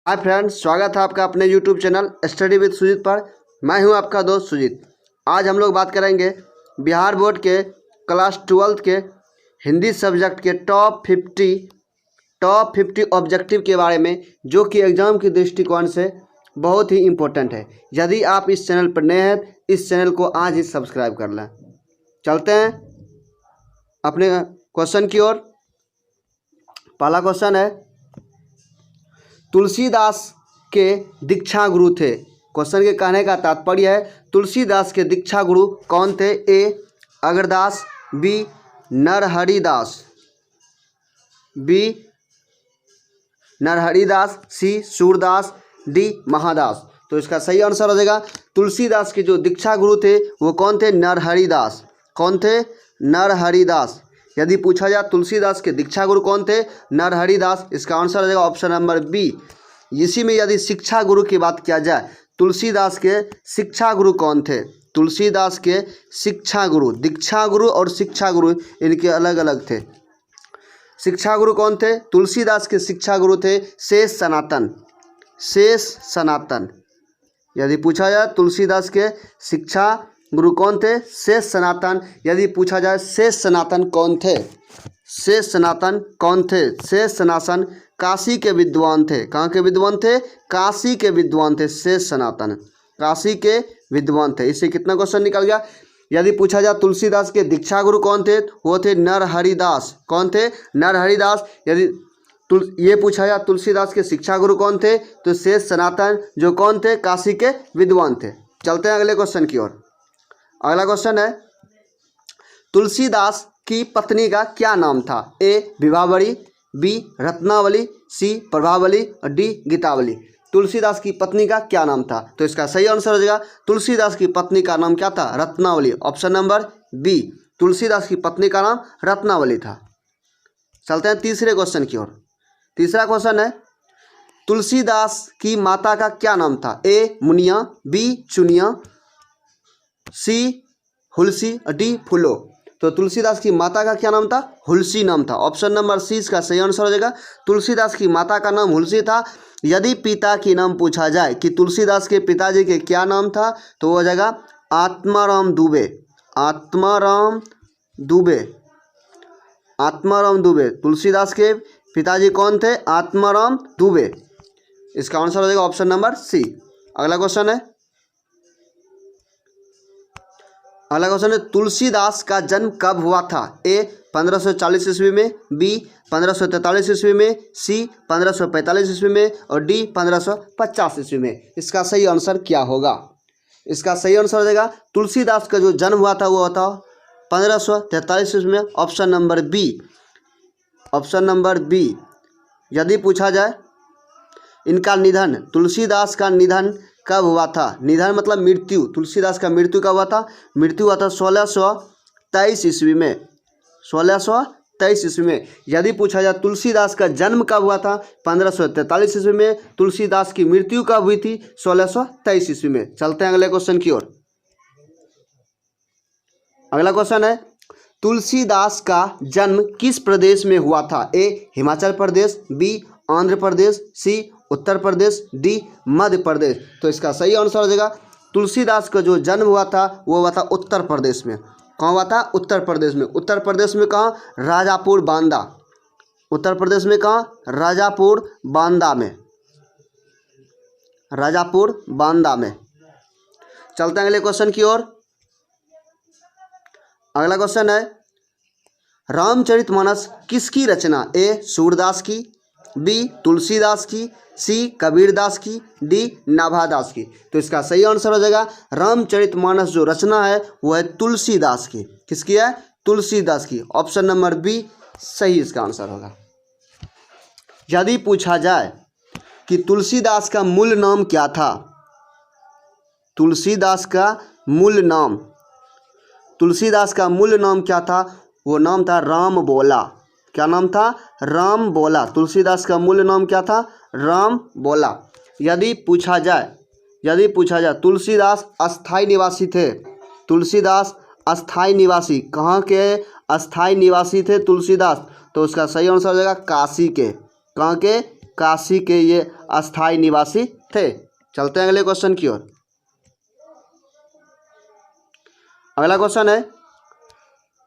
Hi friends, स्वागत है आपका अपने YouTube channel study with Sujit पर। मैं हूं आपका दोस्त सुजीत। आज हम लोग बात करेंगे बिहार बोर्ड के क्लास 12 के हिंदी सब्जेक्ट के टॉप 50 ऑब्जेक्टिव के बारे में, जो कि एग्ज़ाम के दृष्टिकोण से बहुत ही इम्पोर्टेंट है। यदि आप इस चैनल पर नए हैं, इस चैनल को आज ही सब्सक्राइब कर लें। चलते हैं अपने क्वेश्चन की ओर। पहला क्वेश्चन है, तुलसीदास के दीक्षा गुरु थे। क्वेश्चन के कहने का तात्पर्य है, तुलसीदास के दीक्षा गुरु कौन थे? ए अगरदास, बी नरहरिदास, सी सूरदास, डी महादास। तो इसका सही आंसर हो जाएगा, तुलसीदास के जो दीक्षा गुरु थे वो कौन थे? नरहरिदास। कौन थे? नरहरिदास। यदि पूछा जाए तुलसीदास के दीक्षा गुरु कौन थे? नरहरिदास। इसका आंसर हो जाएगा ऑप्शन नंबर बी। इसी में यदि शिक्षा गुरु की बात किया जाए, तुलसीदास के शिक्षा गुरु कौन थे? तुलसीदास के शिक्षा गुरु, दीक्षा गुरु और शिक्षा गुरु इनके अलग अलग थे। शिक्षा गुरु कौन थे? तुलसीदास के शिक्षा गुरु थे शेष सनातन। शेष सनातन। यदि पूछा जाए तुलसीदास के शिक्षा गुरु कौन थे? शेष सनातन। यदि पूछा जाए शेष सनातन कौन थे? शेष सनातन कौन थे? शेष सनातन काशी के विद्वान थे। कहाँ के विद्वान थे? काशी के विद्वान थे शेष सनातन। काशी के विद्वान थे। इससे कितना क्वेश्चन निकल गया? यदि पूछा जाए तुलसीदास के दीक्षा गुरु कौन थे? वो थे नरहरिदास। कौन थे? नरहरिदास। यदि ये पूछा जाए तुलसीदास के शिक्षा गुरु कौन थे, तो शेष सनातन, जो कौन थे? काशी के विद्वान थे। चलते हैं अगले क्वेश्चन की ओर। अगला क्वेश्चन है, तुलसीदास की पत्नी का क्या नाम था? ए विभावरी, बी रत्नावली, सी प्रभावली और डी गीतावली। तुलसीदास की पत्नी का क्या नाम था? तो इसका सही आंसर हो जाएगा, तुलसीदास की पत्नी का नाम क्या था? Ratnavali. Option number B, Tulsidas की पत्नी का नाम रत्नावली था। चलते हैं तीसरे क्वेश्चन की ओर। तीसरा क्वेश्चन है, तुलसीदास की माता का क्या नाम था? ए मुनिया, बी चुनिया, सी हुलसी और डी फूलो। तो तुलसीदास की माता का क्या नाम था? हुलसी नाम था। ऑप्शन नंबर सी इसका सही आंसर हो जाएगा, तुलसीदास की माता का नाम हुलसी था। यदि पिता की नाम पूछा जाए कि तुलसीदास के पिताजी के क्या नाम था, तो वो हो जाएगा आत्माराम दुबे। आत्माराम दुबे। आत्माराम दुबे। तुलसीदास के पिताजी कौन थे? आत्माराम दुबे। इसका आंसर हो जाएगा ऑप्शन नंबर सी। अगला क्वेश्चन है, तुलसीदास का जन्म कब हुआ था? ए 1540 ईस्वी में, बी 1543 ईस्वी में, सी 1545 ईस्वी में और डी 1550 ईस्वी में। इसका सही आंसर क्या होगा? इसका सही आंसर हो जाएगा, तुलसीदास का जो जन्म हुआ था वो हुआ था 1543 ईस्वी में। Option number B. Option number B. यदि पूछा जाए इनका निधन, तुलसीदास का निधन कब हुआ था? निधन मतलब मृत्यु। तुलसीदास का मृत्यु कब हुआ था? मृत्यु हुआ था 1623 ईस्वी में। 1623 ईस्वी में। यदि पूछा जाए तुलसीदास का जन्म कब हुआ था? 1543 ईस्वी में। तुलसीदास की मृत्यु कब हुई थी? 1623 ईस्वी में। चलते हैं अगले क्वेश्चन की ओर। अगला क्वेश्चन है, तुलसीदास का जन्म किस प्रदेश में हुआ था? ए हिमाचल प्रदेश, बी आंध्र प्रदेश, सी उत्तर प्रदेश, डी मध्य प्रदेश। तो इसका सही आंसर हो जाएगा, तुलसीदास का जो जन्म हुआ था वो हुआ था उत्तर प्रदेश में। कहाँ हुआ था? उत्तर प्रदेश में। उत्तर प्रदेश में कहाँ? राजापुर बांदा। उत्तर प्रदेश में कहाँ? राजापुर बांदा में। राजापुर बांदा में। चलते हैं अगले क्वेश्चन की ओर। अगला क्वेश्चन है, रामचरितमानस किसकी रचना? ए सूरदास की, बी तुलसीदास की, सी कबीरदास की, डी नाभादास की। तो इसका सही आंसर हो जाएगा, रामचरितमानस जो रचना है वो है तुलसीदास की। किसकी है? तुलसीदास की। ऑप्शन नंबर बी सही इसका आंसर होगा। यदि पूछा जाए कि तुलसीदास का मूल नाम क्या था? तुलसीदास का मूल नाम, तुलसीदास का मूल नाम क्या था? वो नाम था राम बोला। क्या नाम था? राम बोला। तुलसीदास का मूल नाम क्या था? राम बोला। यदि पूछा जाए तुलसीदास अस्थाई निवासी थे। तुलसीदास अस्थाई निवासी, कहाँ के अस्थाई निवासी थे तुलसीदास? तो उसका सही आंसर हो जाएगा काशी के। कहाँ के? काशी के ये अस्थायी निवासी थे। चलते हैं अगले क्वेश्चन की ओर। अगला क्वेश्चन है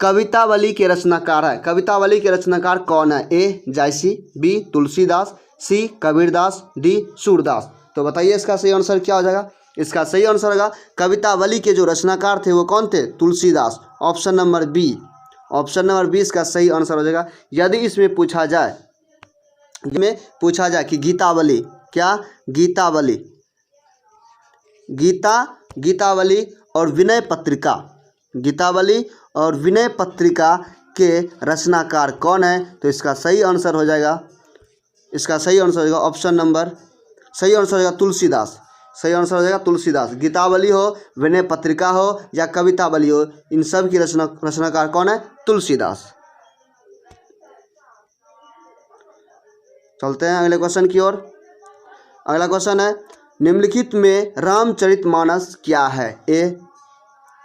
कवितावली के रचनाकार है। कवितावली के रचनाकार कौन है? ए जायसी, बी तुलसीदास, सी कबीरदास, डी सूरदास। तो बताइए इसका सही आंसर क्या हो जाएगा? इसका सही आंसर होगा कवितावली के जो रचनाकार थे वो कौन थे? Tulsidas. Option number B, option number B इसका सही आंसर हो जाएगा। यदि इसमें पूछा जाए कि गीतावली क्या, गीतावली, गीतावली और विनय पत्रिका, गीतावली और विनय पत्रिका के रचनाकार कौन है? तो इसका सही आंसर हो जाएगा, इसका सही आंसर हो जाएगा ऑप्शन नंबर, सही आंसर हो जाएगा तुलसीदास। सही आंसर हो जाएगा तुलसीदास। गीतावली हो, विनय पत्रिका हो या कवितावली हो, इन सब की रचनाकार कौन है? तुलसीदास। चलते हैं अगले क्वेश्चन की ओर। अगला क्वेश्चन है निम्नलिखित में रामचरितमानस क्या है? ए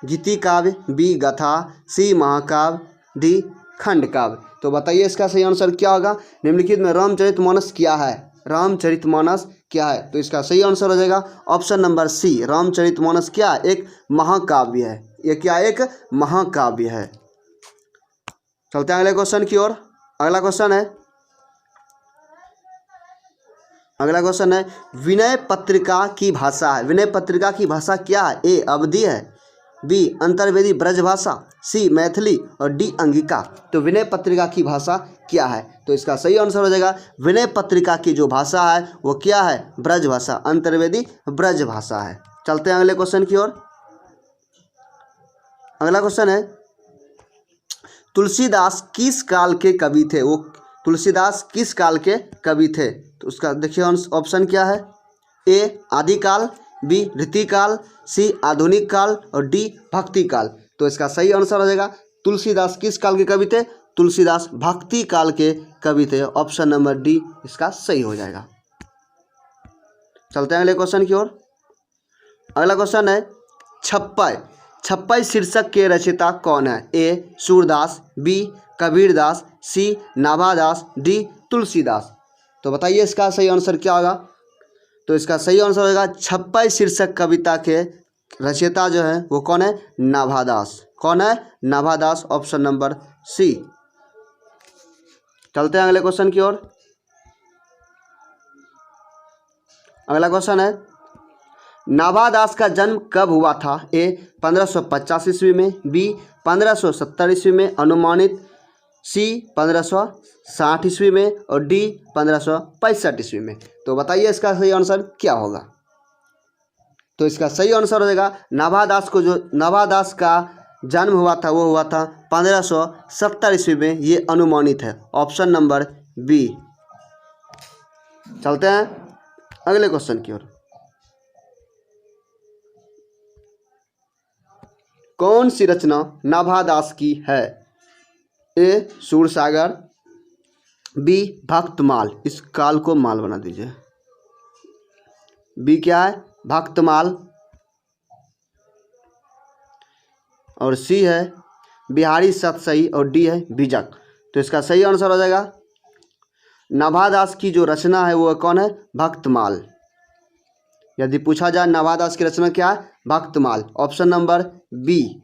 गीति काव्य, बी गाथा, सी महाकाव्य, डी खंड काव्य। तो बताइए इसका सही आंसर क्या होगा? निम्नलिखित में रामचरितमानस क्या है? रामचरितमानस क्या है? तो इसका सही आंसर हो जाएगा ऑप्शन नंबर सी, रामचरितमानस क्या है? एक महाकाव्य है। ये क्या? एक महाकाव्य है। चलते हैं अगले क्वेश्चन की ओर। अगला क्वेश्चन है विनय पत्रिका की भाषा है। विनय पत्रिका की भाषा क्या है? ए अवधी है, बी अंतर्वेदी ब्रजभाषा, सी मैथिली और डी अंगिका। तो विनय पत्रिका की भाषा क्या है? तो इसका सही आंसर हो जाएगा विनय पत्रिका की जो भाषा है वो क्या है? ब्रजभाषा, अंतर्वेदी ब्रजभाषा है। चलते हैं अगले क्वेश्चन की ओर। अगला क्वेश्चन है तुलसीदास किस काल के कवि थे? वो तुलसीदास किस काल के कवि थे? तो उसका देखिए ऑप्शन क्या है? ए आदिकाल, बी रीतिकाल, सी आधुनिक काल और डी भक्ति काल। तो इसका सही आंसर हो जाएगा तुलसीदास किस काल के कवि थे? तुलसीदास भक्ति काल के कवि थे। ऑप्शन नंबर डी इसका सही हो जाएगा। चलते हैं अगले क्वेश्चन की ओर। अगला क्वेश्चन है छप्पई शीर्षक के रचयिता कौन है? ए सूरदास, बी कबीरदास, सी नाभादास, डी तुलसीदास। तो बताइए इसका सही आंसर क्या होगा? तो इसका सही आंसर होगा छप्पई शीर्षक कविता के रचयिता जो है वो कौन है? नाभादास। कौन है? नाभादास। Option number C. चलते हैं अगले क्वेश्चन की ओर। अगला क्वेश्चन है नाभादास का जन्म कब हुआ था? ए 1550 ईस्वी में, बी 1570 ईस्वी में अनुमानित, सी 1560 ईस्वी में और डी 1565 ईस्वी में। तो बताइए इसका सही आंसर क्या होगा? तो इसका सही आंसर हो जाएगा नाभादास का जन्म हुआ था वो हुआ था 1570 ईस्वी में, ये अनुमानित है। Option number B. चलते हैं अगले क्वेश्चन की ओर। कौन सी रचना नाभादास की है? ए सूरसागर, बी भक्तमाल, इस काल को माल बना दीजिए, बी क्या है? भक्तमाल, और सी है बिहारी सतसई और डी है बीजक। तो इसका सही आंसर हो जाएगा नाभादास की जो रचना है वो कौन है? भक्तमाल। यदि पूछा जाए नाभादास की रचना क्या है? Bhaktamal. Option number B,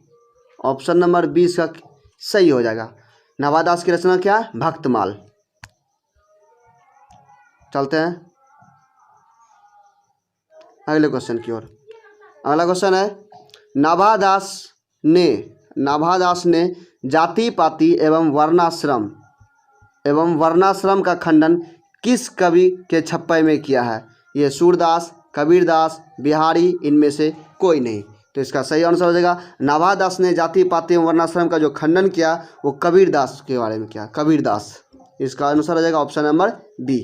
option number B इसका सही हो जाएगा। नाभादास की रचना क्या है? भक्तमाल। चलते हैं अगले क्वेश्चन की ओर। अगला क्वेश्चन है नाभादास ने जाति पाति एवं वर्णाश्रम का खंडन किस कवि के छप्पई में किया है? ये सूरदास, कबीरदास, बिहारी, इनमें से कोई नहीं। तो इसका सही आंसर हो जाएगा नाभादास ने जाति पाति एवं वर्णाश्रम का जो खंडन किया वो कबीरदास के बारे में किया, कबीरदास। इसका आंसर हो जाएगा ऑप्शन नंबर बी।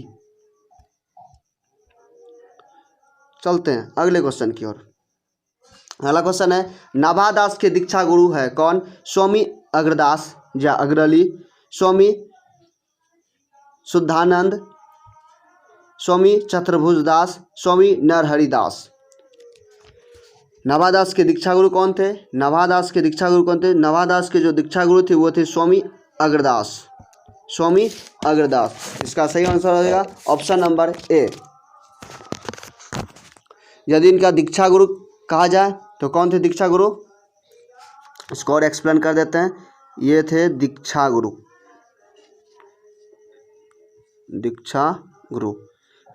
चलते हैं अगले क्वेश्चन की ओर। अगला क्वेश्चन है नाभादास के दीक्षा गुरु है कौन? स्वामी अग्रदास या अग्रली, स्वामी शुद्धानंद, स्वामी चतुर्भुजदास, स्वामी नरहरिदास। नाभादास के दीक्षा गुरु कौन थे? नाभादास के जो दीक्षा गुरु थे वो थे स्वामी अग्रदास। स्वामी अग्रदास। इसका सही आंसर हो जाएगा ऑप्शन नंबर ए। यदि इनका दीक्षा गुरु कहा जाए तो कौन थे दीक्षा गुरु? इसको और एक्सप्लेन कर देते हैं। ये थे दीक्षा गुरु। दीक्षा गुरु,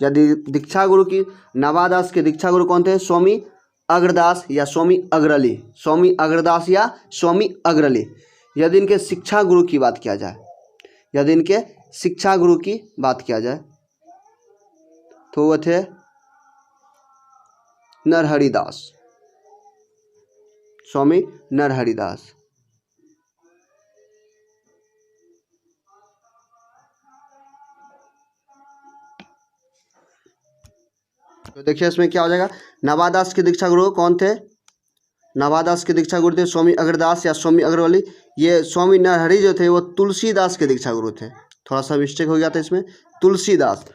यदि दीक्षा गुरु की नवादास के दीक्षा गुरु कौन थे? स्वामी अग्रदास या स्वामी अग्रली, स्वामी अग्रदास या स्वामी अग्रली। यदि इनके शिक्षा गुरु की बात किया जाए, यदि इनके शिक्षा गुरु की बात किया जाए तो वो थे नरहरिदास, स्वामी नरहरिदास। तो देखिए इसमें क्या हो जाएगा, नवादास के दीक्षा गुरु कौन थे? नवादास के दीक्षा गुरु थे स्वामी अग्रदास या स्वामी अग्रवाली। ये स्वामी नरहरि जो थे वो तुलसीदास के दीक्षा गुरु थे। थोड़ा सा मिस्टेक हो गया था इसमें, तुलसीदास,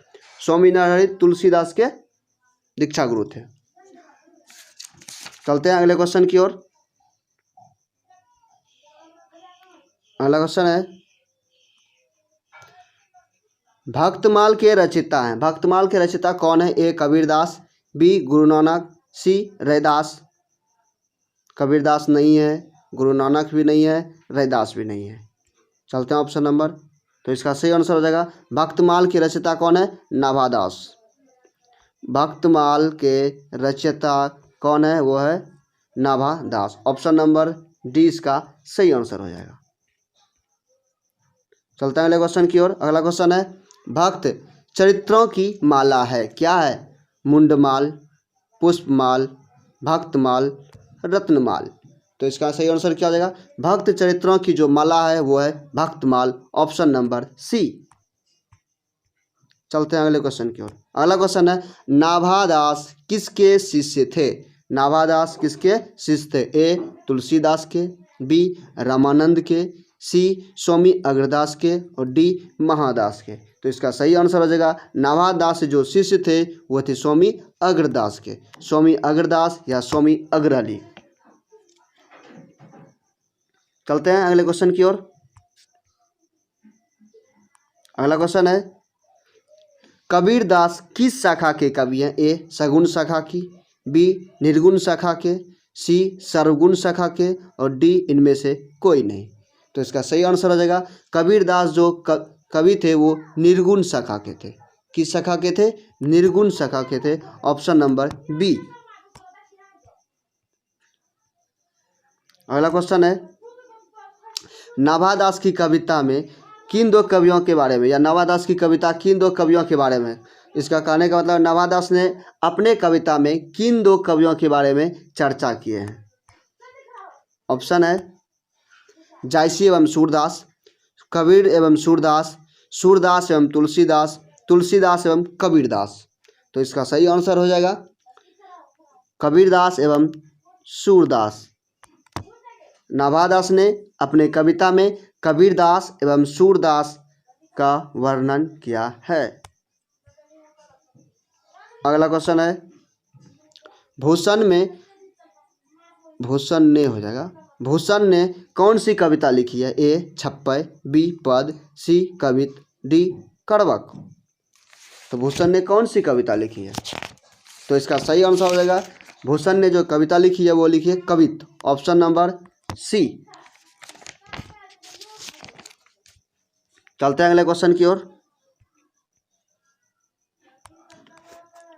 स्वामी नरहरि तुलसीदास के दीक्षा गुरु थे। चलते हैं अगले क्वेश्चन की ओर। अगला क्वेश्चन है, भक्तमाल के रचयिता हैं। भक्तमाल के रचयिता कौन है? ए कबीरदास, बी गुरु नानक, सी रैदास। कबीरदास नहीं है, गुरु नानक भी नहीं है, रैदास भी नहीं है। चलते हैं ऑप्शन नंबर, तो इसका सही आंसर हो जाएगा भक्तमाल के रचयिता कौन है? नाभादास। भक्तमाल के रचयिता कौन है? वो है नाभादास। ऑप्शन नंबर डी इसका सही आंसर हो जाएगा। चलते हैं अगले क्वेश्चन की ओर। अगला क्वेश्चन है, भक्त चरित्रों की माला है, क्या है? मुंडमाल, पुष्पमाल, भक्तमाल, रत्नमाल। तो इसका सही आंसर क्या हो जाएगा? भक्त चरित्रों की जो माला है वो है भक्तमाल। Option number C. चलते हैं अगले क्वेश्चन की ओर। अगला क्वेश्चन है, नाभादास किसके शिष्य थे? नाभादास किसके शिष्य थे? ए तुलसीदास के, बी रामानंद के, सी स्वामी अग्रदास के और डी महादास के। तो इसका सही आंसर हो जाएगा नाभादास जो शिष्य थे वो थे स्वामी अग्रदास के, स्वामी अग्रदास या स्वामी अग्रली। चलते हैं अगले क्वेश्चन की ओर। अगला क्वेश्चन है, कबीरदास किस शाखा के कवि हैं? ए सगुण शाखा की, बी निर्गुण शाखा के, सी सर्वगुण शाखा के और डी इनमें से कोई नहीं। तो इसका सही आंसर हो जाएगा कबीरदास जो कवि थे वो निर्गुण शाखा के थे। किस शाखा के थे? निर्गुण शाखा के थे। Option number B. अगला क्वेश्चन है, नाभादास की कविता में किन दो कवियों के बारे में, या नाभादास की कविता किन दो कवियों के बारे में? इसका कहने का मतलब नाभादास ने अपने कविता में किन दो कवियों के बारे में चर्चा किए हैं? ऑप्शन है जायसी एवं सूरदास, कबीर एवं सूरदास, सूरदास एवं तुलसीदास, तुलसीदास एवं कबीरदास। तो इसका सही आंसर हो जाएगा कबीरदास एवं सूरदास। नाभादास ने अपने कविता में कबीरदास एवं सूरदास का वर्णन किया है। अगला क्वेश्चन है, भूषण ने हो जाएगा, भूषण ने कौन सी कविता लिखी है? ए छप्पय, बी पद, सी कवित, डी कड़वक। तो भूषण ने कौन सी कविता लिखी है? तो इसका सही आंसर हो जाएगा भूषण ने जो कविता लिखी है वो लिखी है कवित। Option number C. चलते हैं अगले क्वेश्चन की ओर।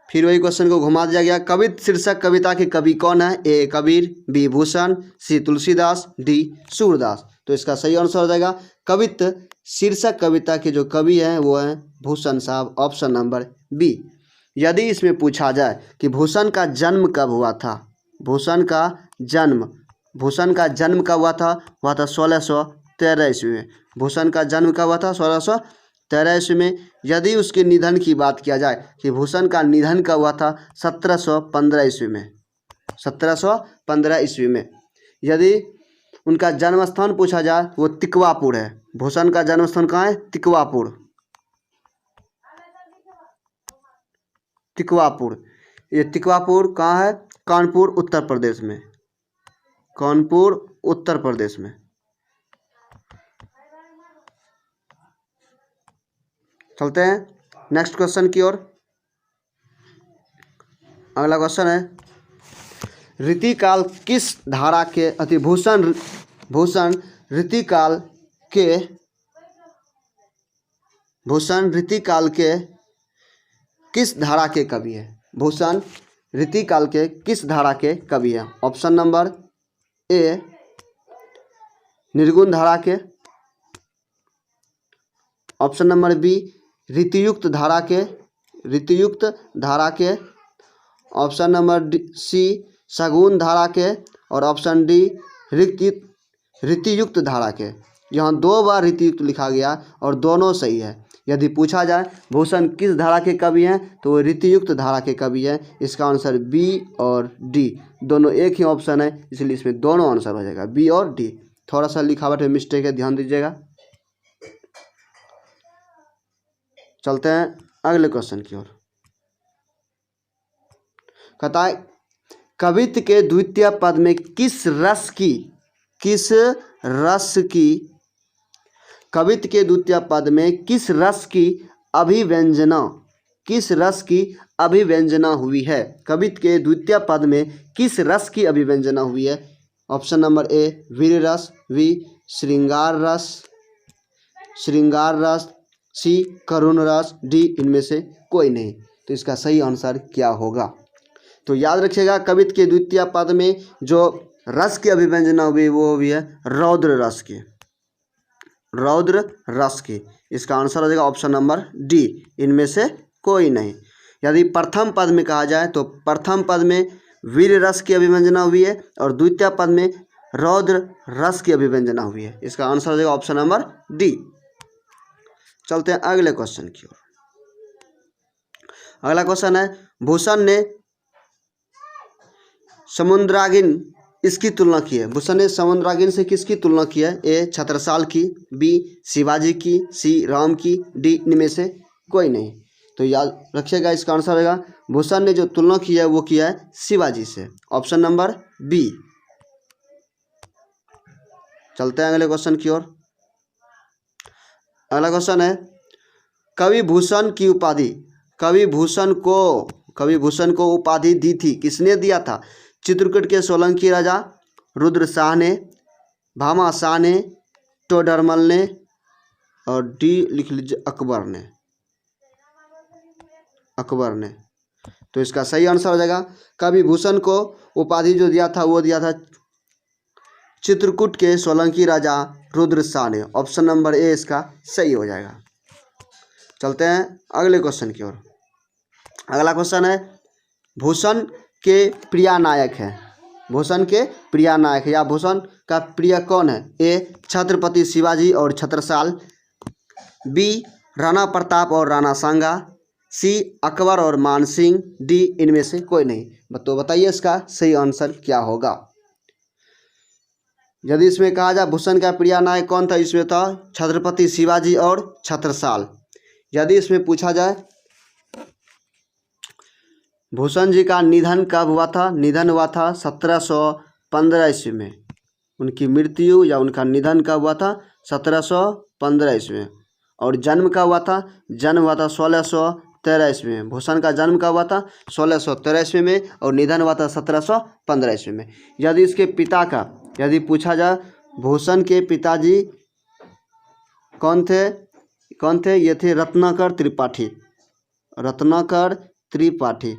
फिर वही क्वेश्चन को घुमा दिया गया। कवित शीर्षक कविता के कवि कौन है? ए कबीर, बी भूषण, सी तुलसीदास, डी सूरदास। तो इसका सही आंसर हो जाएगा कवित शीर्षक कविता के जो कवि हैं वो हैं भूषण साहब। Option number B. यदि इसमें पूछा जाए कि भूषण का जन्म कब हुआ था, भूषण का जन्म कब हुआ था? हुआ था 1613 ईस्वी में। भूषण का जन्म कब हुआ था? 1613 ईस्वी में। यदि उसके निधन की बात किया जाए कि भूषण का निधन कब हुआ था? 1715 ईस्वी में। 1715 ईस्वी में। यदि उनका जन्म स्थान पूछा जाए वो तिकवापुर है। भूषण का जन्म स्थान कहाँ है? तिकवापुर। तिकवापुर, ये तिकवापुर कहाँ है? कानपुर उत्तर प्रदेश में। कानपुर उत्तर प्रदेश में। चलते हैं नेक्स्ट क्वेश्चन की ओर। अगला क्वेश्चन है, रीतिकाल किस धारा के भूषण रीतिकाल के किस धारा के कवि है? भूषण रीतिकाल के किस धारा के कवि है? ऑप्शन नंबर ए निर्गुण धारा के, ऑप्शन नंबर बी रीतियुक्त धारा के, ऑप्शन नंबर सी सगुण धारा के, और ऑप्शन डी रीतियुक्त धारा के। यहाँ 2 बार रीतियुक्त लिखा गया और दोनों सही है। यदि पूछा जाए भूषण किस धारा के कवि हैं तो वो रीतियुक्त धारा के कवि है। इसका आंसर बी और डी दोनों एक ही ऑप्शन है, इसलिए इसमें दोनों आंसर हो जाएगा बी और डी। थोड़ा सा लिखावट में मिस्टेक है, ध्यान दीजिएगा। चलते हैं अगले क्वेश्चन की ओर। कहता है कवित्व के द्वितीय पद में किस रस की अभिव्यंजना हुई है? कवित्व के द्वितीय पद में किस रस की अभिव्यंजना हुई है? ऑप्शन नंबर ए वीर रस, बी श्रृंगार रस, सी करुण रस, डी इनमें से कोई नहीं। तो इसका सही आंसर क्या होगा? तो याद रखिएगा कवित्व के द्वितीय पद में जो रस की अभिव्यंजना हुई वो हुई है रौद्र रस की। इसका आंसर हो जाएगा ऑप्शन नंबर डी इनमें से कोई नहीं। यदि प्रथम पद में कहा जाए तो प्रथम पद में वीर रस की अभिव्यंजना हुई है और द्वितीय पद में रौद्र रस की अभिव्यंजना हुई है। इसका आंसर हो जाएगा ऑप्शन नंबर डी। चलते हैं अगले क्वेश्चन की ओर। अगला क्वेश्चन है भूषण ने समुद्रागिन इसकी तुलना की है। भूषण ने समुद्रागिन से किसकी तुलना की है? ए छत्रसाल की, बी शिवाजी की, सी राम की, डी इनमें से कोई नहीं। तो याद रखिएगा इसका आंसर रहेगा भूषण ने जो तुलना की है वो किया है शिवाजी से, ऑप्शन नंबर बी। चलते हैं अगले क्वेश्चन की ओर। अगला क्वेश्चन है कवि भूषण को उपाधि दी थी, किसने दिया था? चित्रकूट के सोलंकी राजा रुद्र शाह ने, भामा शाह ने, टोडरमल ने, और डी लिख लीजिए अकबर ने। तो इसका सही आंसर हो जाएगा कवि भूषण को उपाधि जो दिया था वो दिया था चित्रकूट के सोलंकी राजा रुद्र शाह ने। ऑप्शन नंबर ए इसका सही हो जाएगा। चलते हैं अगले क्वेश्चन की ओर। अगला क्वेश्चन है भूषण के प्रिय नायक है। भूषण के प्रिय नायक या भूषण का प्रिय कौन है? ए छत्रपति शिवाजी और छत्रसाल, बी राणा प्रताप और राणा सांगा, सी अकबर और मानसिंह, डी इनमें से कोई नहीं। तो बताइए इसका सही आंसर क्या होगा? यदि इसमें कहा जाए भूषण का प्रिय नायक कौन था, इसमें था छत्रपति शिवाजी और छत्रसाल। यदि इसमें पूछा जाए भूषण जी का निधन कब हुआ था? निधन हुआ था 1715 ईस्वी में। उनकी मृत्यु या उनका निधन कब हुआ था? 1715 ईस्वी में। और जन्म कब हुआ था? जन्म हुआ था 1613 ईस्वी में। भूषण का जन्म कब हुआ था? 1613 ईस्वी में और निधन हुआ था 1715 ईस्वी में। यदि इसके पिता का यदि पूछा जाए भूषण के पिताजी कौन थे? ये थे रत्नाकर त्रिपाठी।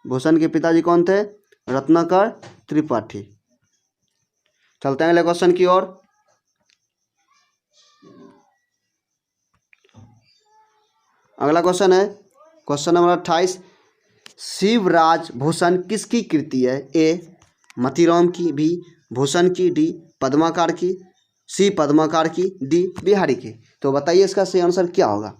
भूषण के पिताजी कौन थे? रत्नाकर त्रिपाठी। चलते हैं अगले क्वेश्चन की ओर। अगला क्वेश्चन है क्वेश्चन नंबर 28। शिवराज भूषण किसकी कृति है? ए मतीराम की, बी भूषण की, डी पद्माकर की, सी पद्माकर की, डी बिहारी की। तो बताइए इसका सही आंसर क्या होगा?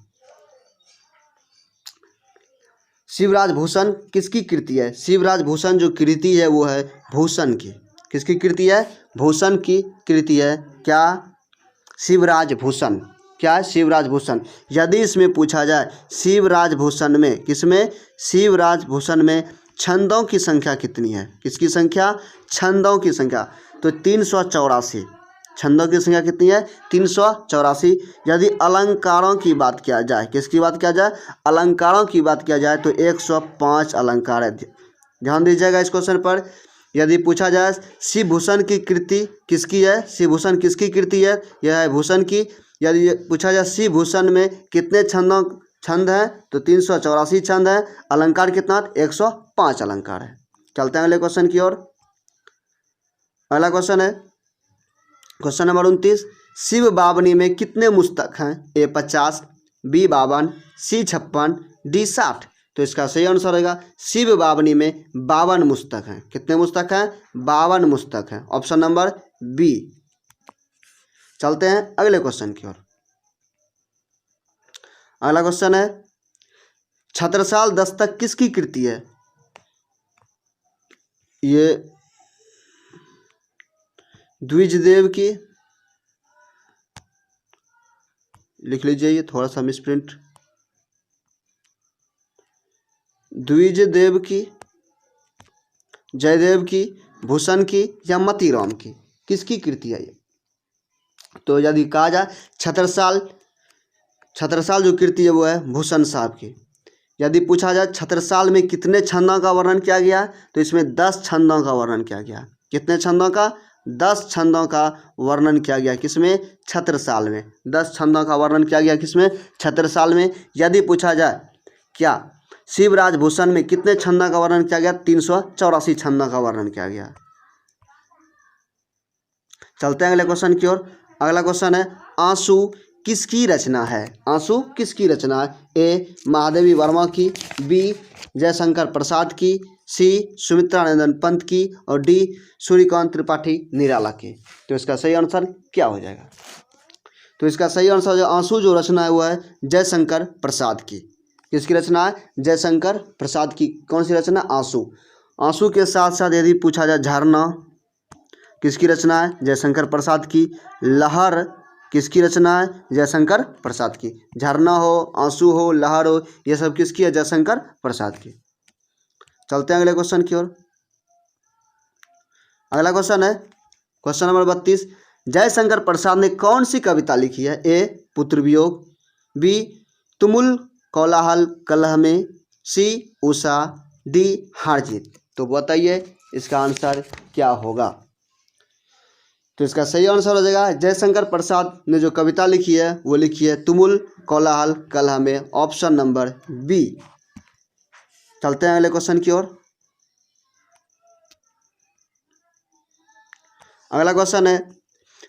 शिवराज भूषण किसकी कृति है? शिवराज भूषण जो कृति है वो है भूषण की। किसकी कृति है? भूषण की कृति है। क्या? शिवराज भूषण। क्या? शिवराज भूषण। यदि इसमें पूछा जाए शिवराज भूषण में किसमें? शिवराज भूषण में छंदों की संख्या कितनी है? किसकी संख्या? छंदों की संख्या। तो 384। छंदों की संख्या कितनी है? 384। यदि अलंकारों की बात किया जाए, किसकी बात किया जाए? अलंकारों की बात किया जाए तो 105 अलंकार है। ध्यान दीजिएगा इस क्वेश्चन पर। यदि पूछा जाए शिव भूषण की कृति किसकी है? शिव भूषण किसकी कृति है? यह है भूषण की। यदि पूछा जाए शिव भूषण में कितने छंद हैं तो 384 छंद हैं। अलंकार कितना? 105 अलंकार है। चलते हैं अगले क्वेश्चन की ओर। अगला क्वेश्चन है क्वेश्चन नंबर 29। शिव बावनी में कितने मुस्तक हैं? ए 50, बी 52, सी 56, डी 60। तो इसका सही आंसर होगा शिव बावनी में 52 मुस्तक हैं। कितने मुस्तक हैं? 52 मुस्तक हैं। Option number B. चलते हैं अगले क्वेश्चन की ओर। अगला क्वेश्चन है छत्रसाल दस्तक किसकी कृति है? ये द्विजदेव की, लिख लीजिए, ये थोड़ा सा मिसप्रिंट, द्विजदेव की, जयदेव की, भूषण की या मतीराम की, किसकी कृति है ये? तो यदि कहा जाए छत्रसाल जो कृति है वो है भूषण साहब की। यदि पूछा जाए छत्रसाल में कितने छंदों का वर्णन किया गया तो इसमें 10 छंदों का वर्णन किया गया। कितने छंदों का? 10 छंदों का वर्णन किया गया। किसमें? छत्रसाल में 10 छंदों का वर्णन किया गया। किसमें? छत्रसाल में। यदि पूछा जाए क्या शिवराज भूषण में कितने छंदों का वर्णन किया गया? 384 छंदों का वर्णन किया गया। चलते हैं अगले क्वेश्चन की ओर। अगला क्वेश्चन है आंसू किसकी रचना है? आंसू किसकी रचना है? ए महादेवी वर्मा की, बी जयशंकर प्रसाद की, सी सुमित्रानंदन पंत की और डी सूर्यकांत त्रिपाठी निराला की। तो इसका सही आंसर क्या हो जाएगा? तो इसका सही आंसर जो आंसू जो रचना है वो है जयशंकर प्रसाद की। किसकी रचना है? जयशंकर प्रसाद की। कौन सी रचना? आंसू। आंसू के साथ साथ यदि पूछा जाए झरना किसकी रचना है? जयशंकर प्रसाद की। लहर किसकी रचना है? जयशंकर प्रसाद की। झरना हो, आंसू हो, लहर हो, ये सब किसकी है? जयशंकर प्रसाद की। चलते हैं अगले क्वेश्चन की ओर। अगला क्वेश्चन है क्वेश्चन नंबर 32। जयशंकर प्रसाद ने कौन सी कविता लिखी है? ए पुत्र वियोग, बी तुमुल कोलाहल कलह में, सी उषा, डी हार जीत। तो बताइए इसका आंसर क्या होगा? तो इसका सही आंसर हो जाएगा जयशंकर प्रसाद ने जो कविता लिखी है वो लिखी है तुमुल कोलाहल कलह में। Option number B. चलते हैं अगले क्वेश्चन की ओर। अगला क्वेश्चन है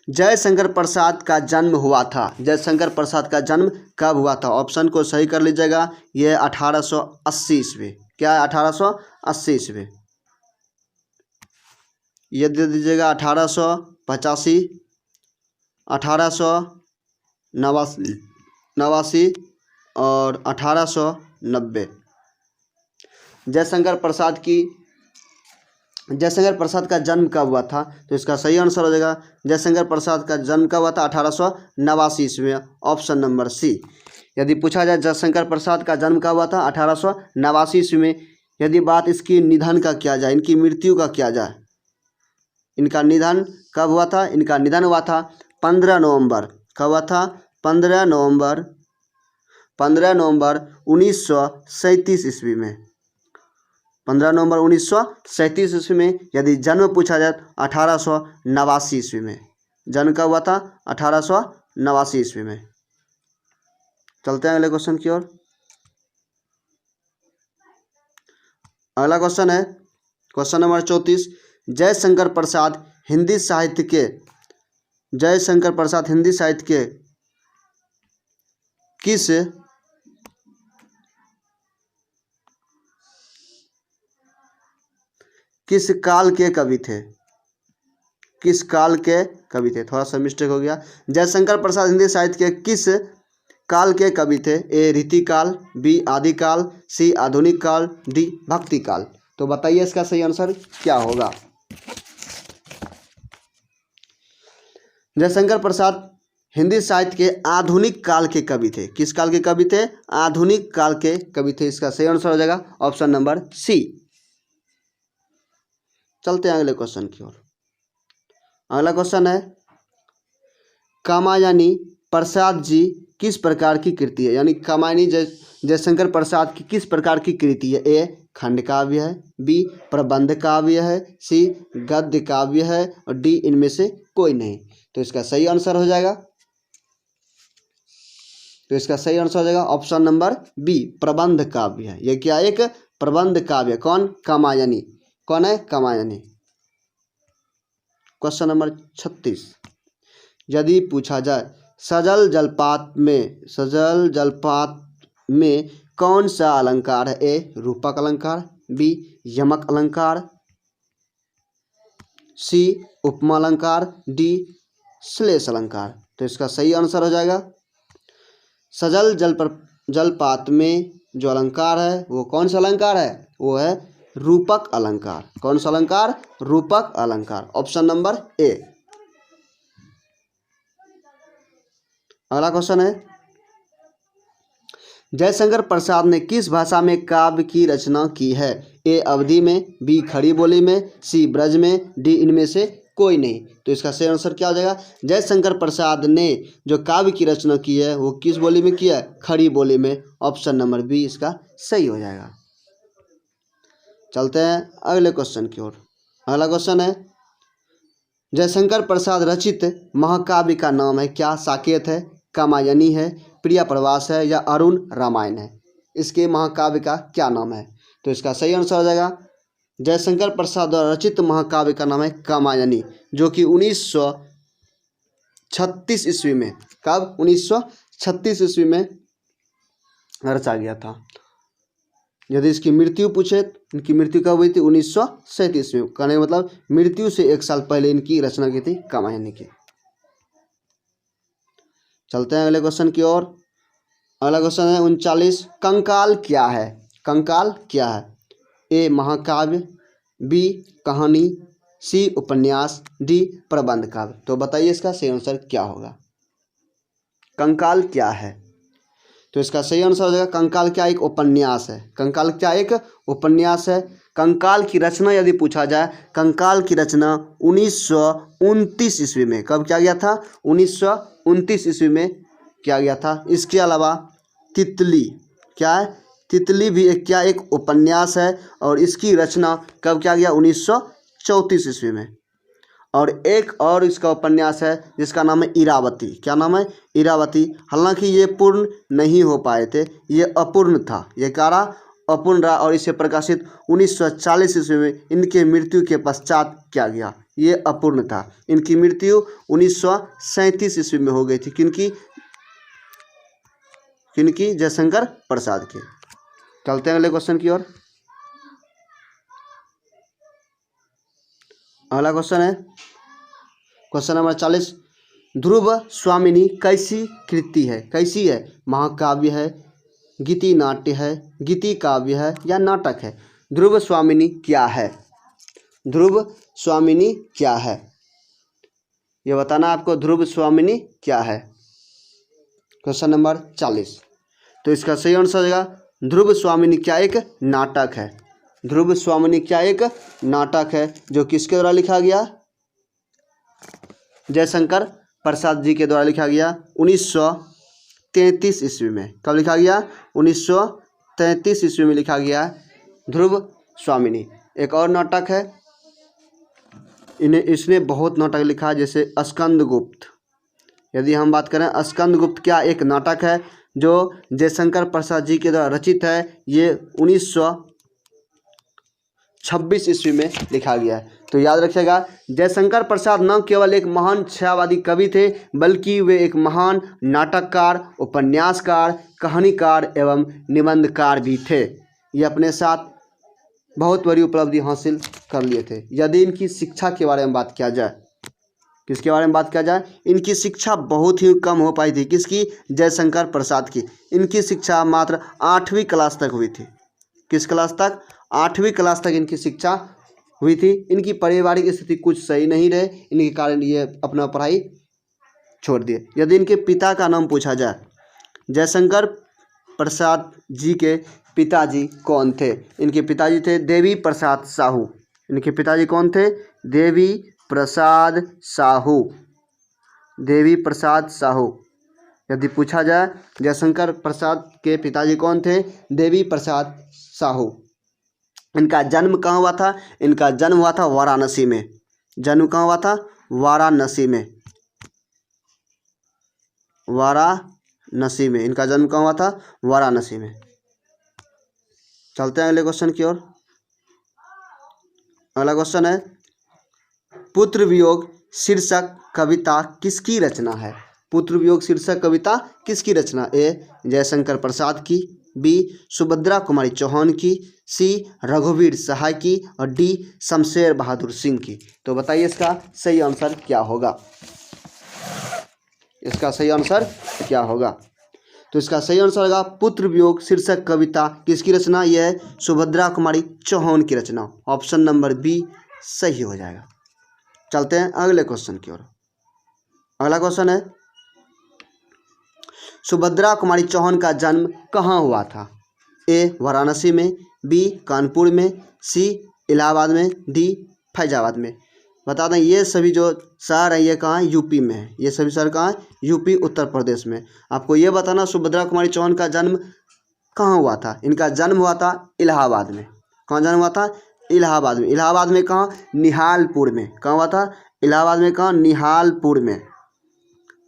जयशंकर प्रसाद का जन्म हुआ था। जयशंकर प्रसाद का जन्म कब हुआ था? ऑप्शन को सही कर लीजिएगा। यह 1880 ईस्वी। क्या है? 1880 ईस्वी। ये दे दीजिएगा 1885, 1889 और 1890। जयशंकर प्रसाद का जन्म कब हुआ था? तो इसका सही आंसर हो जाएगा जयशंकर प्रसाद का जन्म कब हुआ था? 1889 ईस्वी में। Option number C. यदि पूछा जाए जयशंकर प्रसाद का जन्म कब हुआ था? 1889 ईस्वी में। यदि बात इसकी निधन का किया जाए, इनकी मृत्यु का किया जाए, इनका निधन कब हुआ था? इनका निधन हुआ था 15 नवंबर। कब हुआ था? 15 नवंबर 1937 ईस्वी में। 15 नवंबर 1937 ईस्वी में। यदि जन्म पूछा जाए 1889 ईस्वी में। जन्म कब हुआ था? 1889 ईस्वी में। चलते हैं अगले क्वेश्चन की ओर। अगला क्वेश्चन है क्वेश्चन नंबर 34। जयशंकर प्रसाद हिंदी साहित्य के किस काल के कवि थे? किस काल के कवि थे? थोड़ा सा मिस्टेक हो गया। जयशंकर प्रसाद हिंदी साहित्य के किस काल के कवि थे? ए रीतिकाल, बी आदिकाल, सी आधुनिक काल, डी भक्ति काल। तो बताइए इसका सही आंसर क्या होगा? जयशंकर प्रसाद हिंदी साहित्य के आधुनिक काल के कवि थे। किस काल के कवि थे? आधुनिक काल के कवि थे। इसका सही आंसर हो जाएगा ऑप्शन नंबर सी। चलते हैं अगले क्वेश्चन की ओर। अगला क्वेश्चन है कामायनी प्रसाद जी किस प्रकार की कृति है, यानी कामायनी जयशंकर प्रसाद की किस प्रकार की कृति है। ए खंड काव्य है, बी प्रबंध काव्य है, सी गद्य काव्य है और डी इनमें से कोई नहीं। तो इसका सही आंसर हो जाएगा, ऑप्शन नंबर बी प्रबंध काव्य है। यह क्या एक प्रबंध काव्य। कौन? कामायनी। कौन है? कामायनी। क्वेश्चन नंबर 36, यदि पूछा जाए सजल जलपात में कौन सा अलंकार है। ए रूपक अलंकार, बी यमक अलंकार, सी उपमा अलंकार, डी श्लेष अलंकार। तो इसका सही आंसर हो जाएगा, सजल जलपात में जो अलंकार है वो कौन सा अलंकार है, वो है रूपक अलंकार। कौन सा अलंकार? रूपक अलंकार। Option number A. अगला क्वेश्चन है, जयशंकर प्रसाद ने किस भाषा में काव्य की रचना की है। ए अवधी में, बी खड़ी बोली में, सी ब्रज में, डी इनमें से कोई नहीं। तो इसका सही आंसर क्या हो जाएगा, जयशंकर प्रसाद ने जो काव्य की रचना की है वो किस बोली में किया है, खड़ी बोली में। ऑप्शन नंबर बी इसका सही हो जाएगा। चलते हैं अगले क्वेश्चन की ओर। अगला क्वेश्चन है, जयशंकर प्रसाद रचित महाकाव्य का नाम है क्या। साकेत है, कामायनी है, प्रिया प्रवास है या अरुण रामायण है। इसके महाकाव्य का क्या नाम है। तो इसका सही आंसर हो जाएगा, जयशंकर प्रसाद द्वारा रचित महाकाव्य का नाम है कामायनी, जो कि 1936 ईस्वी में, कब 1936 ईस्वी में रचा गया था। यदि इसकी मृत्यु पूछे, इनकी मृत्यु कब हुई थी, 1937 में। कहने का मतलब मृत्यु से 1 साल पहले इनकी रचना की थी कामायनी की। चलते हैं अगले क्वेश्चन की ओर। अगला क्वेश्चन है 39, कंकाल क्या है। कंकाल क्या है। ए महाकाव्य, बी कहानी, सी उपन्यास, डी प्रबंध काव्य। तो बताइए इसका सही आंसर क्या होगा। कंकाल क्या है। तो इसका सही आंसर हो जाएगा, कंकाल क्या एक उपन्यास है। कंकाल क्या एक उपन्यास है। कंकाल की रचना यदि पूछा जाए, कंकाल की रचना 1929 ईस्वी में, कब किया गया था, 1929 ईस्वी में किया गया था। इसके अलावा तितली, क्या है, तितली भी एक क्या एक उपन्यास है और इसकी रचना कब किया गया, 1934 ईस्वी में। और एक और इसका उपन्यास है जिसका नाम है इरावती। क्या नाम है, इरावती। हालांकि ये पूर्ण नहीं हो पाए थे, ये अपूर्ण था, ये कारा अपूर्ण रहा और इसे प्रकाशित 1940 ईस्वी में इनके मृत्यु के पश्चात किया गया। ये अपूर्ण था। इनकी मृत्यु 1937 ईस्वी में हो गई थी। किनकी, जयशंकर प्रसाद की। चलते हैं अगले क्वेश्चन की ओर। अगला क्वेश्चन है क्वेश्चन नंबर 40, ध्रुव स्वामिनी कैसी कृति है। कैसी है, महाकाव्य है, गीति नाट्य है, गीति काव्य है या नाटक है। ध्रुव स्वामिनी क्या है। ध्रुव स्वामिनी क्या है, ये बताना आपको। ध्रुव स्वामिनी क्या है, क्वेश्चन नंबर 40। तो इसका सही आंसर हो जाएगा, ध्रुव स्वामिनी क्या एक नाटक है। ध्रुव स्वामिनी क्या एक नाटक है, जो किसके द्वारा लिखा गया, जयशंकर प्रसाद जी के द्वारा लिखा गया 1933 ईस्वी में। कब लिखा गया, 1933 ईस्वी में लिखा गया ध्रुव स्वामिनी। एक और नाटक है, इसने बहुत नाटक लिखा है, जैसे स्कंदगुप्त। यदि हम बात करें, स्कंदगुप्त क्या एक नाटक है जो जयशंकर प्रसाद जी के द्वारा रचित है। ये 1926 ईस्वी में लिखा गया है। तो याद रखिएगा, जयशंकर प्रसाद न केवल एक महान छायावादी कवि थे, बल्कि वे एक महान नाटककार, उपन्यासकार, कहानीकार एवं निबंधकार भी थे। ये अपने साथ बहुत बड़ी उपलब्धि हासिल कर लिए थे। यदि इनकी शिक्षा के बारे में बात किया जाए, किसके बारे में बात किया जाए, इनकी शिक्षा बहुत ही कम हो पाई थी। किसकी, जयशंकर प्रसाद की। इनकी शिक्षा मात्र 8वीं क्लास तक हुई थी। किस क्लास तक, 8वीं क्लास तक इनकी शिक्षा हुई थी। इनकी पारिवारिक स्थिति कुछ सही नहीं रहे, इनके कारण ये अपना पढ़ाई छोड़ दिए। यदि इनके पिता का नाम पूछा जाए, जयशंकर प्रसाद जी के पिताजी कौन थे। इनके पिताजी थे देवी प्रसाद साहू। इनके पिताजी कौन थे, देवी प्रसाद साहू। देवी प्रसाद साहू। यदि पूछा जाए जयशंकर प्रसाद के पिताजी कौन थे? देवी प्रसाद साहू। इनका जन्म कहाँ हुआ था? इनका जन्म हुआ था वाराणसी में। जन्म कहाँ हुआ था? वाराणसी में। वाराणसी में इनका जन्म कहाँ हुआ था? वाराणसी में। चलते हैं अगले क्वेश्चन की ओर। अगला क्वेश्चन है पुत्र वियोग शीर्षक कविता किसकी रचना है? पुत्र वियोग शीर्षक कविता किसकी रचना? ए जयशंकर प्रसाद की, बी सुभद्रा कुमारी चौहान की, सी रघुवीर सहाय की और डी शमशेर बहादुर सिंह की। तो बताइए इसका सही आंसर क्या होगा? इसका सही आंसर क्या होगा? तो इसका सही आंसर होगा पुत्र वियोग शीर्षक कविता किसकी रचना? यह है सुभद्रा कुमारी चौहान की रचना। ऑप्शन नंबर बी सही हो जाएगा। चलते हैं अगले क्वेश्चन की ओर। अगला क्वेश्चन है सुभद्रा कुमारी चौहान का जन्म कहाँ हुआ था? ए वाराणसी में, बी कानपुर में, सी इलाहाबाद में, डी फैजाबाद में। बता दें ये सभी जो शहर है ये कहाँ है? यूपी में है। ये सभी शहर कहाँ है? यूपी उत्तर प्रदेश में। आपको ये बताना सुभद्रा कुमारी चौहान का जन्म कहाँ हुआ था? इनका जन्म हुआ था इलाहाबाद में। कहाँ जन्म हुआ था? इलाहाबाद में। इलाहाबाद में कहाँ? निहालपुर में। कहाँ हुआ था? इलाहाबाद में कहाँ? निहालपुर में।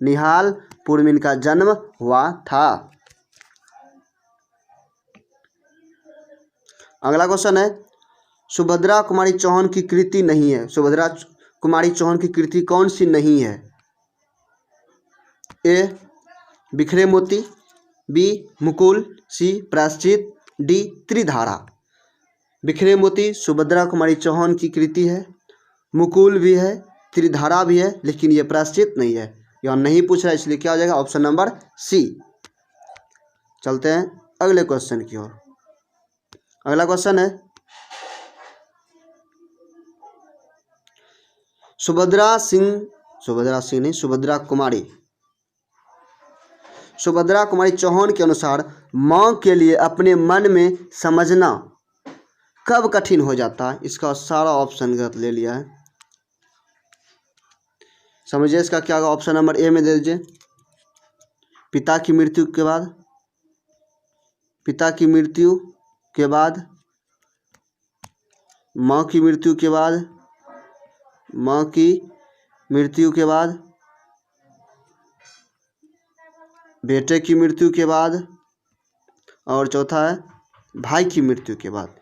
निहालपुर में इनका जन्म हुआ था। अगला क्वेश्चन है सुभद्रा कुमारी चौहान की कृति नहीं है। सुभद्रा कुमारी चौहान की कृति कौन सी नहीं है? ए बिखरे मोती, बी मुकुल, सी प्रायश्चित, डी त्रिधारा। बिखरे मोती सुभद्रा कुमारी चौहान की कृति है, मुकुल भी है, त्रिधारा भी है, लेकिन ये प्रायश्चित नहीं है। यह नहीं पूछ रहा है इसलिए क्या हो जाएगा? Option number C. चलते हैं अगले क्वेश्चन की ओर। अगला क्वेश्चन है सुभद्रा कुमारी चौहान के अनुसार माँ के लिए अपने मन में समझना कब कठिन हो जाता है? इसका सारा ऑप्शन गलत ले लिया है। समझिए इसका क्या होगा? ऑप्शन नंबर ए में दे दीजिए पिता की मृत्यु के बाद, पिता की मृत्यु के बाद, माँ की मृत्यु के बाद, माँ की मृत्यु के बाद, बेटे की मृत्यु के बाद और चौथा है भाई की मृत्यु के बाद।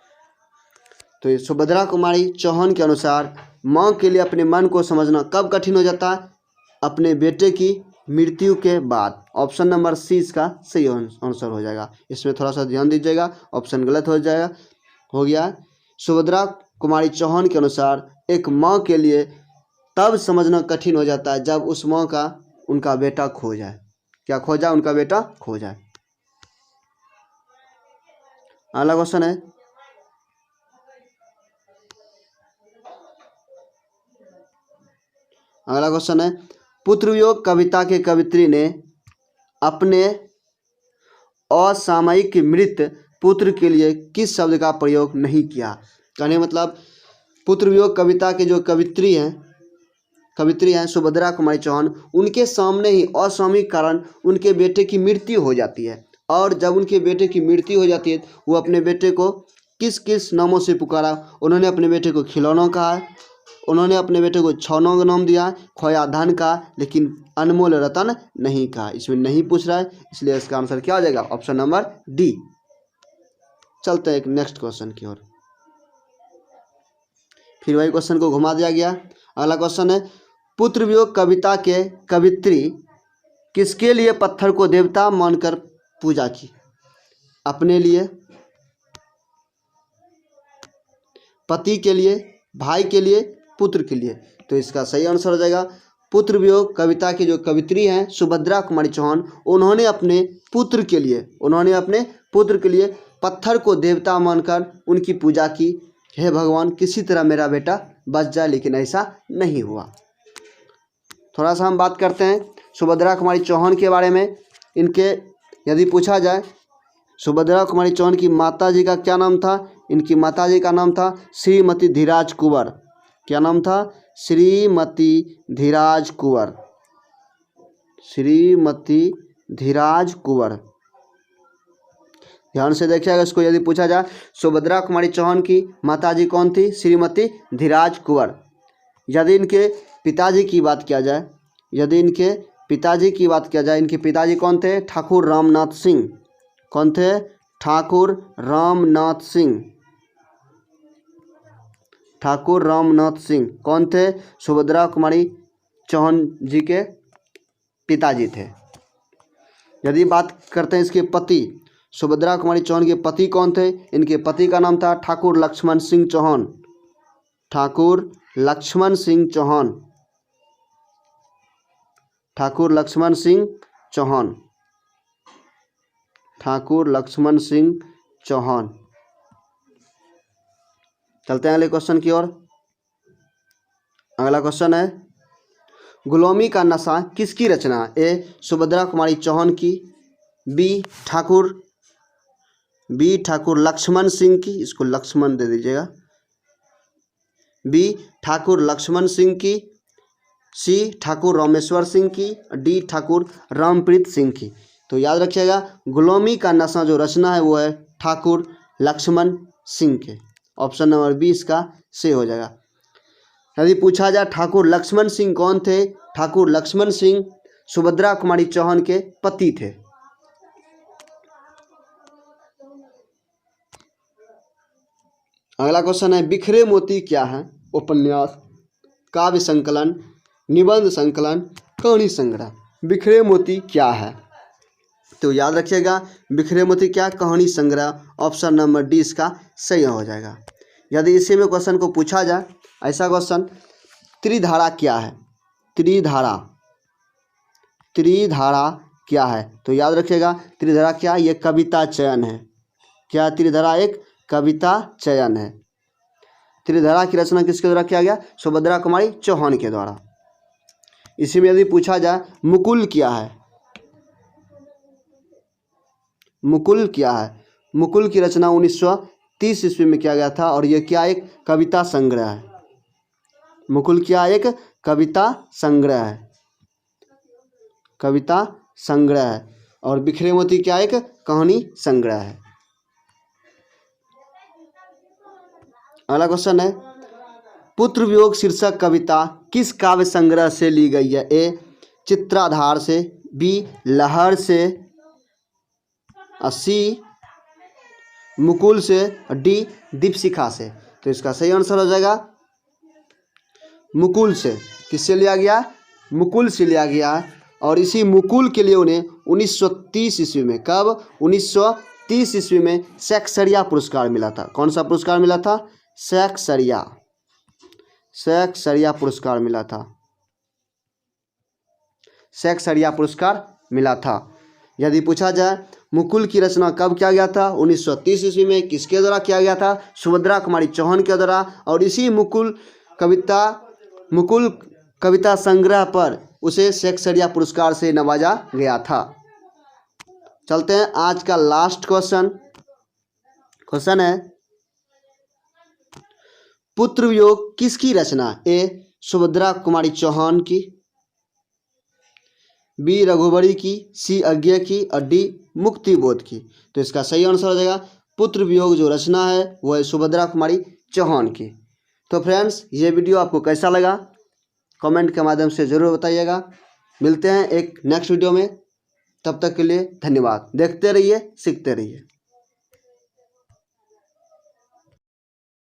तो ये सुभद्रा कुमारी चौहान के अनुसार माँ के लिए अपने मन को समझना कब कठिन हो जाता है? अपने बेटे की मृत्यु के बाद। ऑप्शन नंबर सी इसका सही आंसर हो जाएगा। इसमें थोड़ा सा ध्यान दीजिएगा, ऑप्शन गलत हो गया। सुभद्रा कुमारी चौहान के अनुसार एक माँ के लिए तब समझना कठिन हो जाता है जब उस माँ का उनका बेटा खो जाए। क्या खो जाए? उनका बेटा खो जाए। अगला क्वेश्चन है पुत्र वियोग कविता के कवित्री ने अपने असामयिक मृत पुत्र के लिए किस शब्द का प्रयोग नहीं किया? कहने मतलब पुत्र वियोग कविता के जो कवित्री हैं सुभद्रा कुमारी चौहान, उनके सामने ही असामयिक कारण उनके बेटे की मृत्यु हो जाती है। और जब उनके बेटे की मृत्यु हो जाती है वो अपने बेटे को किस किस नामों से पुकारा? उन्होंने अपने बेटे को खिलौनों कहा, उन्होंने अपने बेटे को छौनों का नाम दिया, खोया धन का, लेकिन अनमोल रतन नहीं कहा। इसमें नहीं पूछ रहा है इसलिए इसका आंसर क्या हो जाएगा? Option number D. चलते हैं एक नेक्स्ट क्वेश्चन की ओर। फिर वही क्वेश्चन को घुमा दिया गया। अगला क्वेश्चन है पुत्र वियोग कविता के कवित्री किसके लिए पत्थर को देवता मानकर पूजा की? अपने लिए, पति के लिए, भाई के लिए, पुत्र के लिए। तो इसका सही आंसर हो जाएगा पुत्र वियोग कविता की जो कवित्री हैं सुभद्रा कुमारी चौहान, उन्होंने अपने पुत्र के लिए पत्थर को देवता मानकर उनकी पूजा की। हे भगवान किसी तरह मेरा बेटा बच जाए, लेकिन ऐसा नहीं हुआ। थोड़ा सा हम बात करते हैं सुभद्रा कुमारी चौहान के बारे में। इनके यदि पूछा जाए सुभद्रा कुमारी चौहान की माता जी का क्या नाम था? इनकी माता जी का नाम था श्रीमती धीराज कुंवर। क्या नाम था? श्रीमती धीराज कुंवर। श्रीमती धीराज कुंवर। ध्यान से देखिएगा इसको, यदि पूछा जाए सुभद्रा कुमारी चौहान की माताजी कौन थी? श्रीमती धीराज कुंवर। यदि इनके पिताजी की बात किया जाए, यदि इनके पिताजी की बात किया जाए, इनके पिताजी कौन थे? ठाकुर रामनाथ सिंह। कौन थे? ठाकुर रामनाथ सिंह। ठाकुर रामनाथ सिंह कौन थे? सुभद्रा कुमारी चौहान जी के पिताजी थे। यदि बात करते हैं इसके पति, सुभद्रा कुमारी चौहान के पति कौन थे? इनके पति का नाम था ठाकुर लक्ष्मण सिंह चौहान। ठाकुर लक्ष्मण सिंह चौहान। ठाकुर लक्ष्मण सिंह चौहान। ठाकुर लक्ष्मण सिंह चौहान। चलते हैं अगले क्वेश्चन की ओर। अगला क्वेश्चन है, गुलामी का नशा किसकी रचना? ए सुभद्रा कुमारी चौहान की, बी ठाकुर लक्ष्मण सिंह की, इसको लक्ष्मण दे दीजिएगा, बी ठाकुर लक्ष्मण सिंह की, सी ठाकुर रामेश्वर सिंह की, डी ठाकुर रामप्रीत सिंह की। तो याद रखिएगा गुलामी का नशा जो रचना है वो है ठाकुर लक्ष्मण सिंह के। ऑप्शन नंबर बी इसका से हो जाएगा। यदि पूछा जाए ठाकुर लक्ष्मण सिंह कौन थे? ठाकुर लक्ष्मण सिंह सुभद्रा कुमारी चौहान के पति थे। अगला क्वेश्चन है, बिखरे मोती क्या है? उपन्यास, काव्य संकलन, निबंध संकलन, कहानी संग्रह। बिखरे मोती क्या है? तो याद रखिएगा बिखरे मोती क्या? कहानी संग्रह। ऑप्शन नंबर डी इसका सही हो जाएगा। यदि इसी में क्वेश्चन को पूछा जाए ऐसा क्वेश्चन, त्रिधारा क्या है? त्रिधारा क्या है? तो याद रखिएगा त्रिधारा क्या? ये कविता चयन है। क्या? त्रिधारा एक कविता चयन है। त्रिधारा की रचना किसके द्वारा किया गया? सुभद्रा कुमारी चौहान के द्वारा। इसी में यदि पूछा जाए मुकुल क्या है? मुकुल क्या है? मुकुल की रचना 1930 ईस्वी में किया गया था और यह क्या? एक कविता संग्रह है। मुकुल क्या? एक कविता संग्रह है। कविता संग्रह है। और बिखरे मोती क्या? एक कहानी संग्रह है। अगला क्वेश्चन है, पुत्र वियोग शीर्षक कविता किस काव्य संग्रह से ली गई है? ए चित्राधार से, बी लहर से, सी मुकुल से, डी दीपशिखा से। तो इसका सही आंसर हो जाएगा मुकुल से। किससे लिया गया? मुकुल से लिया गया। और इसी मुकुल के लिए उन्हें 1930 ईस्वी में, कब? 1930 ईस्वी में शैक्सपियर पुरस्कार मिला था। कौन सा पुरस्कार मिला था? शैक्सपियर पुरस्कार मिला था। शैक्सपियर पुरस्कार मिला था। यदि पूछा जाए मुकुल की रचना कब किया गया था? 1930 ईस्वी में। किसके द्वारा किया गया था? सुभद्रा कुमारी चौहान के द्वारा। और इसी मुकुल कविता संग्रह पर उसे शैक्सपियर पुरस्कार से नवाजा गया था। चलते हैं आज का लास्ट क्वेश्चन है, पुत्र वियोग किसकी रचना? ए सुभद्रा कुमारी चौहान की, बी रघुबरी की, सी अज्ञे की और डी मुक्तिबोध की। तो इसका सही आंसर हो जाएगा पुत्र वियोग जो रचना है वो है सुभद्रा कुमारी चौहान की। तो फ्रेंड्स ये वीडियो आपको कैसा लगा कमेंट के माध्यम से ज़रूर बताइएगा। मिलते हैं एक नेक्स्ट वीडियो में, तब तक के लिए धन्यवाद। देखते रहिए, सीखते रहिए।